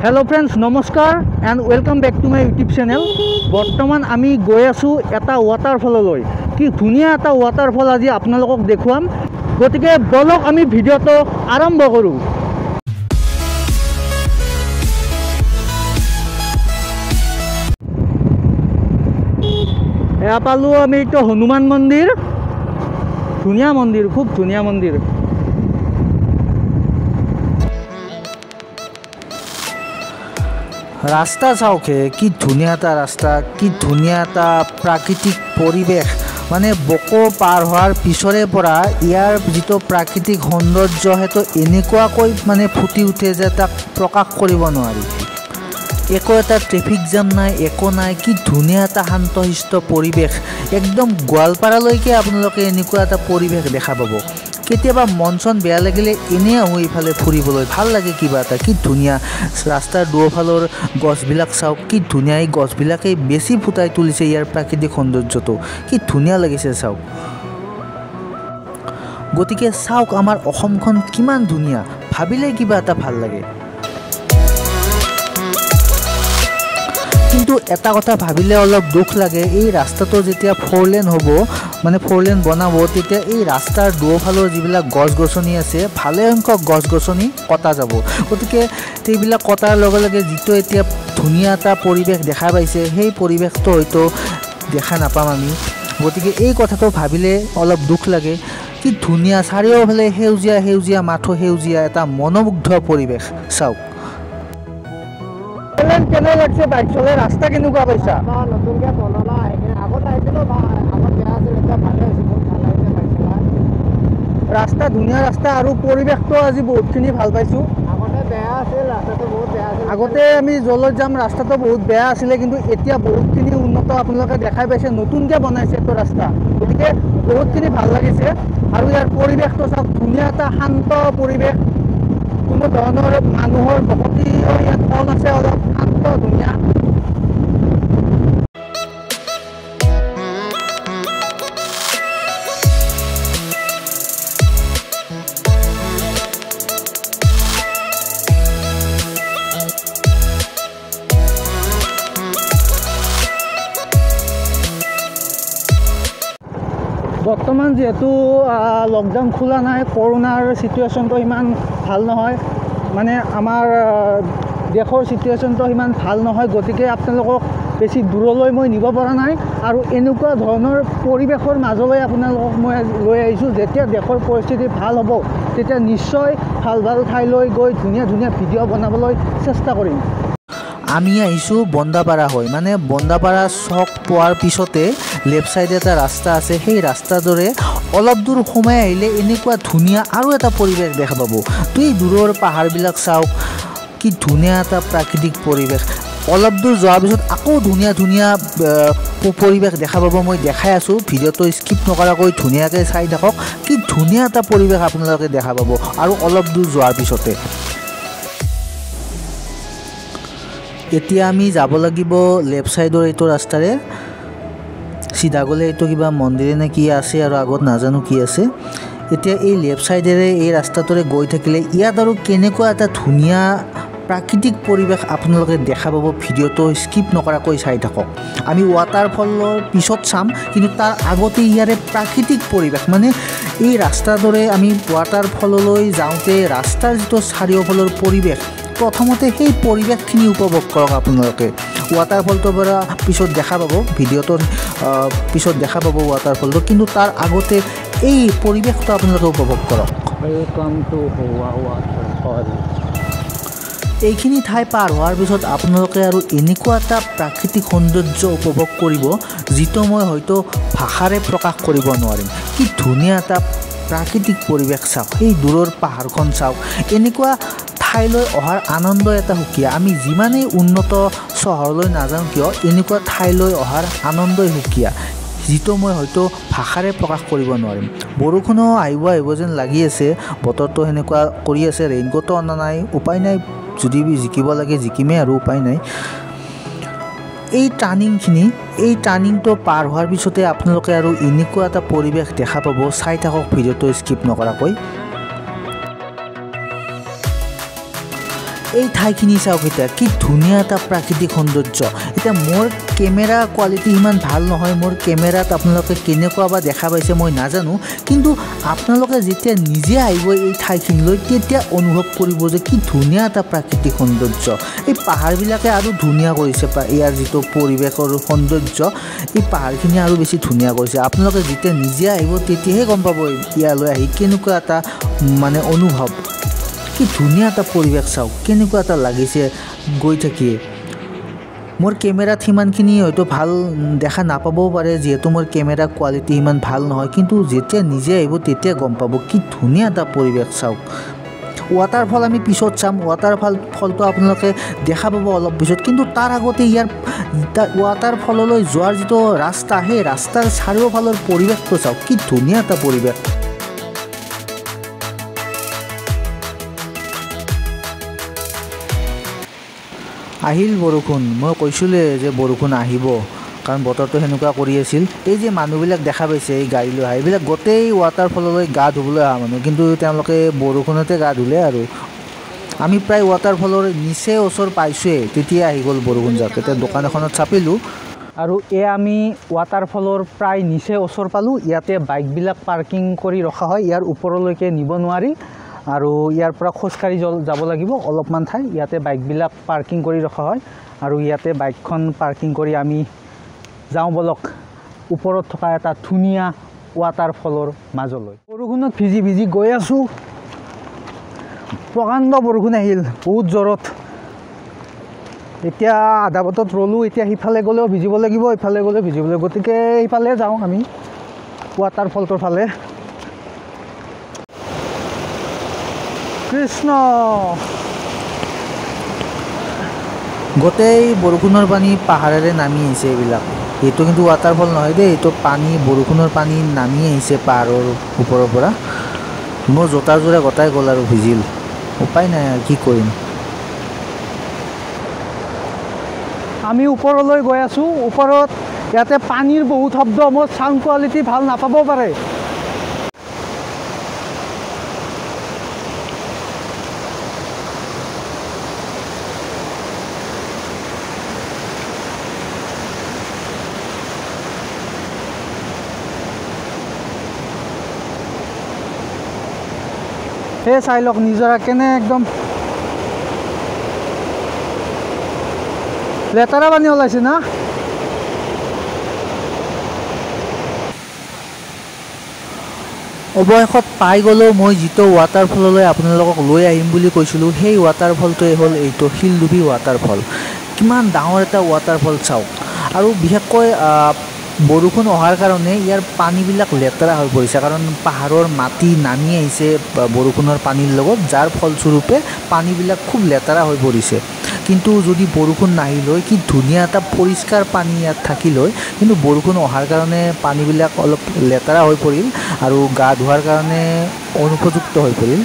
Hello friends, namaskar and welcome back to my YouTube channel. বৰ্তমান আমি গৈ আছো এটা ওয়াটাৰফললৈ। কি ধুনিয়া এটা ওয়াটাৰফল আজি আপোনালোকক দেখুৱাম। গতিকে বলক আমি ভিডিওটো আৰম্ভ কৰো। এয়া পালো আমি তো হনুমান মন্দিৰ। ধুনিয়া মন্দিৰ, খুব ধুনিয়া মন্দিৰ। ৰাস্তা চাওকে কি ধুনিয়া এটা ৰাস্তা, কি ধুনিয়া এটা প্ৰাকৃতিক পৰিবেশ। মানে বকো পাৰ হওয়াৰ পিছৰে পৰা ইয়াৰ যেটো প্ৰাকৃতিক সৌন্দৰ্য হেতু এনেকুৱাকৈ মানে ফুটি উঠে যে তাক প্ৰকাশ কৰিব নোৱাৰি। একো এটা ট্ৰেফিক জাম নাই, একো নাই। কি ধুনিয়া এটা শান্তশিষ্ট পৰিৱেশ। একদম গোৱালপাৰালৈকে আপোনালোকে এনেকুৱা এটা পৰিৱেশ দেখা পাব। কেতিয়াবা মন চন বেয়া লাগিলে এনে আহোঁ ইফালে ফুৰিবলৈ, ভাল লাগে কিবা এটা। কি ধুনীয়া ৰাস্তাৰ দুয়োফালৰ গছবিলাক চাওক, কি ধুনীয়া। এই গছবিলাকেই বেছি ফুটাই তুলিছে ইয়াৰ প্ৰাকৃতিক সৌন্দৰ্যটো। কি ধুনীয়া লাগিছে চাওক। গতিকে চাওক আমাৰ অসমখন কিমান ধুনীয়া, ভাবিলে কিবা এটা ভাল লাগে। কিন্তু এটা কথা ভাবিলে অলপ দুখ লাগে, এই ৰাস্তাটো যেতিয়া 4 লেন হ'ব, মানে 4 লেন বনাব, তেতিয়া এই ৰাস্তাৰ দুয়োফালৰ যিবিলাক গছ গছনি আছে, ভালে সংখ্যক গছ গছনি কটা যাব। গতিকে সেইবিলাক কটাৰ লগে লগে যিটো এতিয়া ধুনীয়া এটা পৰিৱেশ দেখা পাইছে, সেই পৰিৱেশটো হয়তো দেখা নাপাম আমি। গতিকে এই কথাটো ভাবিলে অলপ দুখ লাগে। কি ধুনীয়া চাৰিওফালে সেউজীয়া সেউজীয়া মাথো, সেউজীয়া এটা মনোমুগ্ধ পৰিৱেশ। চাওক কেনে লাগছে বাইক চলাই, ৰাস্তা কেনেকুৱা পাইছা? নতুনকৈ বনালা, আগত আহিছিলোঁ, আগত বেয়া আছিল, এতিয়া ভালে হৈছে, বহুত ভাল লাগিছে বাইক চলাই। ৰাস্তা ধুনীয়া ৰাস্তা আৰু পৰিৱেশটো আজি বহুতখিনি ভাল পাইছোঁ। আগতে বেয়া আছিল, ৰাস্তাটো বহুত বেয়া আছিল। আগতে আমি য'লৈ যাম ৰাস্তাটো বহুত বেয়া আছিলে, কিন্তু এতিয়া বহুতখিনি উন্নত আপোনালোকে দেখাই পাইছে। নতুনকৈ বনাইছে এইটো ৰাস্তা, গতিকে বহুতখিনি ভাল লাগিছে। আৰু ইয়াৰ পৰিৱেশটো চাওক, ধুনীয়া এটা শান্ত পৰিৱেশ। কোনো ধৰণৰ মানুহৰ বসতি ইয়াত কম আছে, অলপ শান্ত ধুনীয়া। বৰ্তমান যেহেতু লকডাউন খোলা নাই, কৰোনাৰ চিটুৱেশ্যনটো ইমান ভাল নহয়, মানে আমাৰ দেশৰ চিটুৱেশ্যনটো ইমান ভাল নহয়। গতিকে আপোনালোকক বেছি দূৰলৈ মই নিব পৰা নাই। আৰু এনেকুৱা ধৰণৰ পৰিৱেশৰ মাজলৈ আপোনালোকক মই লৈ আহিছোঁ। যেতিয়া দেশৰ পৰিস্থিতি ভাল হ'ব, তেতিয়া নিশ্চয় ভাল ভাল ঠাইলৈ গৈ ধুনীয়া ধুনীয়া ভিডিঅ' বনাবলৈ চেষ্টা কৰিম। আমি আহিছোঁ বন্দাপাৰা হৈ, মানে বন্দাপাৰা চক পোৱাৰ পিছতে লেফ্ট ছাইডে এটা ৰাস্তা আছে। সেই ৰাস্তাটোৰে অলপ দূৰ সোমাই আহিলে এনেকুৱা ধুনীয়া আৰু এটা পৰিৱেশ দেখা পাব। তো এই দূৰৰ পাহাৰবিলাক চাওক, কি ধুনীয়া এটা প্ৰাকৃতিক পৰিৱেশ। অলপ দূৰ যোৱাৰ পিছত আকৌ ধুনীয়া ধুনীয়া পৰিৱেশ দেখা পাব। মই দেখাই আছোঁ, ভিডিঅ'টো স্কিপ নকৰাকৈ ধুনীয়াকৈ চাই থাকক। কি ধুনীয়া এটা পৰিৱেশ আপোনালোকে দেখা পাব আৰু অলপ দূৰ যোৱাৰ পিছতে। এতিয়া আমি যাব লাগিব লেফ্ট ছাইডৰ এইটো ৰাস্তাৰে। চিধা গ'লে এইটো কিবা মন্দিৰে নে কি আছে, আৰু আগত নাজানো কি আছে। এতিয়া এই লেফ্ট ছাইডেৰে এই ৰাস্তাটোৰে গৈ থাকিলে ইয়াত আৰু কেনেকুৱা এটা ধুনীয়া প্ৰাকৃতিক পৰিৱেশ আপোনালোকে দেখা পাব। ভিডিঅ'টো স্কিপ নকৰাকৈ চাই থাকক। আমি ৱাটাৰফলৰ পিছত চাম, কিন্তু তাৰ আগতে ইয়াৰে প্ৰাকৃতিক পৰিৱেশ, মানে এই ৰাস্তাটোৰে আমি ৱাটাৰফললৈ যাওঁতে ৰাস্তাৰ যিটো চাৰিওফালৰ পৰিৱেশ, প্ৰথমতে সেই পৰিৱেশখিনি উপভোগ কৰক আপোনালোকে। ৱাটাৰফলটোৰ পৰা পিছত দেখা পাব, ভিডিঅ'টোৰ পিছত দেখা পাব ৱাটাৰফলটো, কিন্তু তাৰ আগতে এই পৰিৱেশটো আপোনালোকে উপভোগ কৰক। Welcome to waterfall. এইখিনি ঠাই পাৰ হোৱাৰ পিছত আপোনালোকে আৰু এনেকুৱা এটা প্ৰাকৃতিক সৌন্দৰ্য উপভোগ কৰিব, যিটো মই হয়তো ভাষাৰে প্ৰকাশ কৰিব নোৱাৰিম। কি ধুনীয়া এটা প্ৰাকৃতিক পৰিৱেশ চাওক, এই দূৰৰ পাহাৰখন চাওক। এনেকুৱা ঠাইলৈ অহাৰ আনন্দ এটা সুকীয়া। আমি যিমানেই উন্নত চহৰলৈ নাযাওঁ কিয়, এনেকুৱা ঠাইলৈ অহাৰ আনন্দই সুকীয়া, যিটো মই হয়তো ভাষাৰে প্ৰকাশ কৰিব নোৱাৰিম। বৰষুণো আহিব যেন লাগি আছে, বতৰটো সেনেকুৱা কৰি আছে। ৰেইনকোটো অনা নাই, উপায় নাই, যদি জিকিব লাগে জিকিমেই আৰু উপায় নাই। এই টাৰ্ণিংটো পাৰ হোৱাৰ পিছতে আপোনালোকে আৰু এনেকুৱা এটা পৰিৱেশ দেখা পাব। চাই থাকক, ভিডিঅ'টো স্কিপ নকৰাকৈ। এই ঠাইখিনি চাওক এতিয়া কি ধুনীয়া এটা প্ৰাকৃতিক সৌন্দৰ্য এতিয়া মোৰ কেমেৰা কোৱালিটি ইমান ভাল নহয় মোৰ কেমেৰাত আপোনালোকে কেনেকুৱা বা দেখা পাইছে মই নাজানো কিন্তু আপোনালোকে যেতিয়া নিজে আহিব এই ঠাইখিনিলৈ তেতিয়া অনুভৱ কৰিব যে কি ধুনীয়া এটা প্ৰাকৃতিক সৌন্দৰ্য এই পাহাৰবিলাকে আৰু ধুনীয়া কৰিছে ইয়াৰ যিটো পৰিৱেশৰ সৌন্দৰ্য এই পাহাৰখিনি আৰু বেছি ধুনীয়া কৰিছে আপোনালোকে যেতিয়া নিজে আহিব তেতিয়াহে গম পাব ইয়ালৈ আহি কেনেকুৱা এটা মানে অনুভৱ কি ধুনীয়া এটা পৰিৱেশ চাওক কেনেকুৱা এটা লাগিছে গৈ থাকিয়ে মোৰ কেমেৰাত সিমানখিনি হয়তো ভাল দেখা নাপাবও পাৰে যিহেতু মোৰ কেমেৰা কোৱালিটি ইমান ভাল নহয় কিন্তু যেতিয়া নিজে আহিব তেতিয়া গম পাব কি ধুনীয়া এটা পৰিৱেশ চাওক ৱাটাৰফল আমি পিছত চাম ৱাটাৰফলটো আপোনালোকে দেখা পাব অলপ পিছত কিন্তু তাৰ আগতে ইয়াৰ ৱাটাৰফললৈ যোৱাৰ যিটো ৰাস্তা সেই ৰাস্তাৰ চাৰিওফালৰ পৰিৱেশটো চাওক কি ধুনীয়া এটা পৰিৱেশ আহিল বৰষুণ মই কৈছিলোঁ যে বৰষুণ আহিব কাৰণ বতৰটো সেনেকুৱা কৰি আছিল এই যে মানুহবিলাক দেখা পাইছে এই গাড়ী লৈ অহা এইবিলাক গোটেই ৱাটাৰফললৈ গা ধুবলৈ অহা মানুহ কিন্তু তেওঁলোকে বৰষুণতে গা ধুলে আৰু আমি প্ৰায় ৱাটাৰফলৰ নিচে ওচৰ পাইছোঁৱেই তেতিয়া আহি গ'ল বৰষুণ যাক এতিয়া দোকান এখনত চাপিলোঁ আৰু আমি ৱাটাৰফলৰ প্ৰায় নিচে ওচৰ পালোঁ ইয়াতে বাইকবিলাক পাৰ্কিং কৰি ৰখা হয় ইয়াৰ ওপৰলৈকে নিব নোৱাৰি আৰু ইয়াৰ পৰা খোজকাঢ়ি যাব লাগিব অলপমান ঠাই ইয়াতে বাইকবিলাক পাৰ্কিং কৰি ৰখা হয় আৰু ইয়াতে বাইকখন পাৰ্কিং কৰি আমি যাওঁ বলক ওপৰত থকা এটা ধুনীয়া ৱাটাৰফলৰ মাজলৈ বৰষুণত ভিজি ভিজি গৈ আছোঁ প্ৰকাণ্ড বৰষুণ আহিল বহুত জোৰত এতিয়া আধা বটত ৰ'লোঁ এতিয়া সিফালে গ'লেও ভিজিব লাগিব ইফালে গ'লেও ভিজিব লাগিব গতিকে ইফালে যাওঁ আমি ৱাটাৰফলটোৰ ফালে কৃষ্ণ গোটেই বৰষুণৰ পানী পাহাৰেৰে নামি আহিছে এইবিলাক এইটো কিন্তু ৱাটাৰফল নহয় দেই এইটো পানী বৰষুণৰ পানী নামি আহিছে পাহাৰৰ ওপৰৰ পৰা মোৰ জোতাযোৰে গোটাই গ'ল আৰু ভিজিল উপায় নাই আৰু কি কৰিম আমি ওপৰলৈ গৈ আছোঁ ওপৰত ইয়াতে পানীৰ বহুত শব্দ মোৰ চাউণ্ড কোৱালিটি ভাল নাপাব পাৰে সেই চাই লওক নিজৰা কেনে একদম লেতেৰা পানী ওলাইছে না অৱশেষত পাই গ'লেও মই যিটো ৱাটাৰফললৈ আপোনালোকক লৈ আহিম বুলি কৈছিলোঁ সেই ৱাটাৰফলটোৱে হ'ল এইটো শিলডুবি ৱাটাৰফল কিমান ডাঙৰ এটা ৱাটাৰফল চাওক আৰু বিশেষকৈ বৰষুণ অহাৰ কাৰণে ইয়াৰ পানীবিলাক লেতেৰা হৈ পৰিছে কাৰণ পাহাৰৰ মাটি নামি আহিছে বৰষুণৰ পানীৰ লগত যাৰ ফলস্বৰূপে পানীবিলাক খুব লেতেৰা হৈ পৰিছে কিন্তু যদি বৰষুণ নাহিল হয় কি ধুনীয়া এটা পৰিষ্কাৰ পানী ইয়াত থাকিল হয় কিন্তু বৰষুণ অহাৰ কাৰণে পানীবিলাক অলপ লেতেৰা হৈ পৰিল আৰু গা ধোৱাৰ কাৰণে অনুপযুক্ত হৈ পৰিল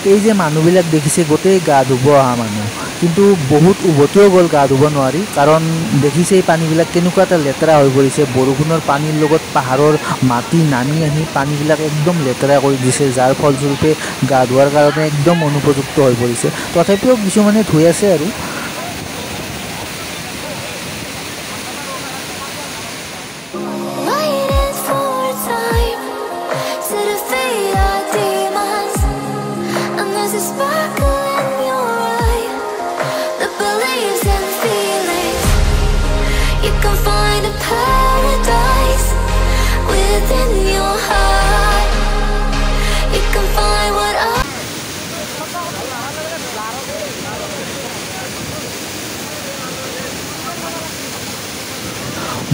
এই যে মানুহবিলাক দেখিছে গোটেই গা ধুব অহা মানুহ কিন্তু বহুত উভতিও গ'ল গা ধুব নোৱাৰি কাৰণ দেখিছে এই পানীবিলাক কেনেকুৱা এটা লেতেৰা হৈ পৰিছে বৰষুণৰ পানীৰ লগত পাহাৰৰ মাটি নামি আহি পানীবিলাক একদম লেতেৰা কৰি দিছে যাৰ ফলস্বৰূপে গা ধোৱাৰ কাৰণে একদম অনুপযুক্ত হৈ পৰিছে তথাপিও কিছুমানে ধুই আছে আৰু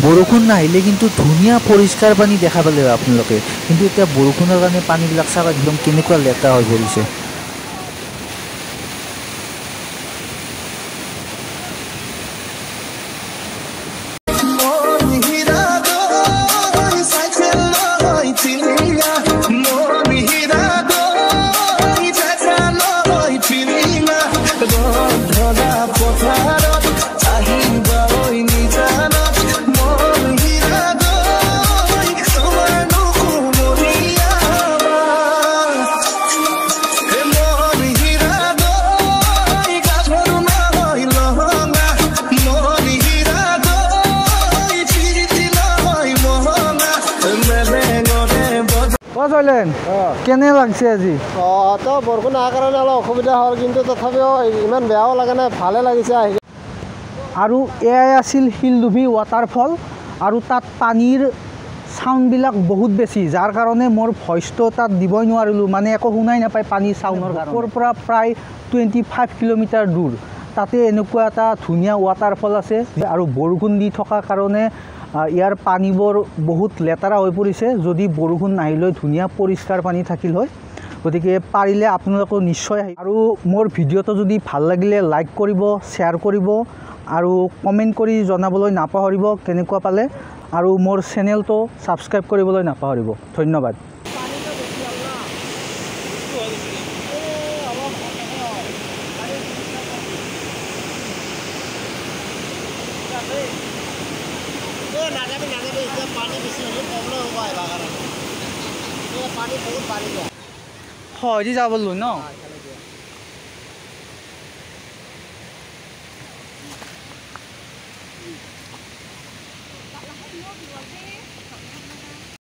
বৰষুণ নাহিলে কিন্তু ধুনীয়া পৰিষ্কাৰ পানী দেখা পালে আপোনালোকে কিন্তু এতিয়া বৰষুণৰ কাৰণে পানীবিলাক চাওক একদম কেনেকুৱা লেতেৰা হৈ পৰিছে কেনে লাগছে আজি তো বৰষুণ অহাৰ কাৰণে অলপ অসুবিধা হ'ল কিন্তু তথাপিও ইমান বেয়াও লগা নাই ভালে লাগিছে আহি আৰু এয়াই আছিল শিলদুবি ৱাটাৰফল আৰু তাত পানীৰ সাউণ্ডবিলাক বহুত বেছি যাৰ কাৰণে মোৰ ভইচটো তাত দিবই নোৱাৰিলোঁ মানে একো শুনাই নাপায় পানীৰ সাউণ্ডৰ কাৰণে ওপৰৰ পৰা প্ৰায় 25 কিলোমিটাৰ দূৰ তাতে এনেকুৱা এটা ধুনীয়া ৱাটাৰফল আছে আৰু বৰষুণ দি থকা কাৰণে ইয়াৰ পানীবোৰ বহুত লেতেৰা হৈ পৰিছে যদি বৰষুণ নাহিলে ধুনীয়া পৰিষ্কাৰ পানী থাকিল হয় গতিকে পাৰিলে আপোনালোকে নিশ্চয় আৰু মোৰ ভিডিঅ'টো যদি ভাল লাগিলে লাইক কৰিব শ্বেয়াৰ কৰিব আৰু কমেণ্ট কৰি জনাবলৈ নাপাহৰিব কেনেকুৱা পালে আৰু মোৰ চেনেলটো ছাবস্ক্ৰাইব কৰিবলৈ নাপাহৰিব ধন্যবাদ পানী বহুত পানী হয় যাব ন